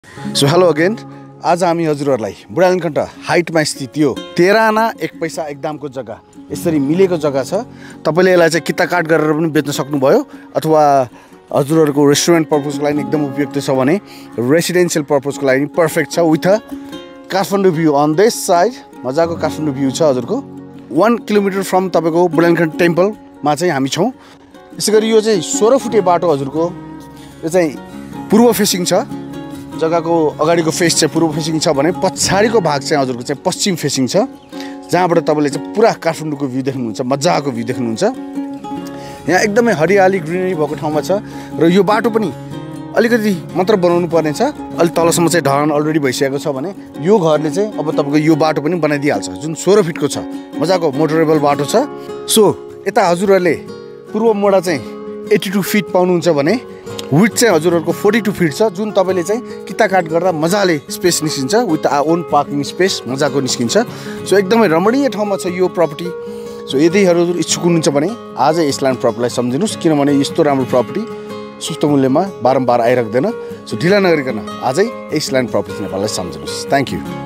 So hello again, आज हामी हजुरहरूलाई बुढालिङकण्ठ हाइटमा स्थित यो 13 आना 1 पैसा एक दामको जग्गा यसरी मिलेको जग्गा छ। तपाईँले यसलाई चाहिँ किता काट गरेर पनि बेच्न सक्नुभयो अथवा हजुरहरूको रेस्टुरेन्ट पर्पजको लागि एकदम उपयुक्त छ भने रेसिडेन्सियल पर्पजको लागि पर्फेक्ट छ। With Kathmandu view on this side, मजाको काठमाडौँ भ्यू छ हजुरको। 1 किलोमिटर फ्रम तपाईँको बुढालिङकण्ठ टेम्पलमा चाहिँ हामी छौँ। यसै गरी यो चाहिँ 16 फुटे बाटो हजुरको। यो चाहिँ पूर्व फेसिङ छ। जग्गाको अगाडिको फेस चाहिँ पूर्व फेसिङ छ भने पछाडिको भाग चाहिँ हजुरको चाहिँ पश्चिम फेसिङ छ, जहाँबाट तपाईँले चाहिँ पुरा काठमाडौँको भ्यू देख्नुहुन्छ, मजाको भ्यू देख्नुहुन्छ। यहाँ एकदमै हरियाली ग्रिनरी भएको ठाउँमा छ र यो बाटो पनि अलिकति मात्र बनाउनु पर्ने छ। अलिक तलसम्म चाहिँ ढलान अलरेडी भइसकेको छ भने यो घरले चाहिँ अब तपाईँको यो बाटो पनि बनाइदिइहाल्छ, जुन 16 फिटको छ। मजाको मोटरेबल बाटो छ। सो यता हजुरहरूले पूर्व मोडा चाहिँ 82 फिट पाउनुहुन्छ भने विथ चाहिँ हजुरहरूको 42 फिट छ, जुन तपाईँले चाहिँ किता काट गर्दा मजाले स्पेस निस्किन्छ। विथ ओन पार्किङ स्पेस मजाको निस्किन्छ। सो एकदमै रमणीय ठाउँमा छ यो प्रपर्टी। सो यदि हजुर इच्छुक हुनुहुन्छ भने आजै यसल्यान्ड प्रपर्टीलाई सम्झिनुहोस्, किनभने यस्तो राम्रो प्रपर्टी सस्तो मूल्यमा बारम्बार आइराख्दैन। सो ढिला नगरिकन आजै यसल्यान्ड प्रपर्टी नेपाललाई सम्झिनुहोस्। Thank you.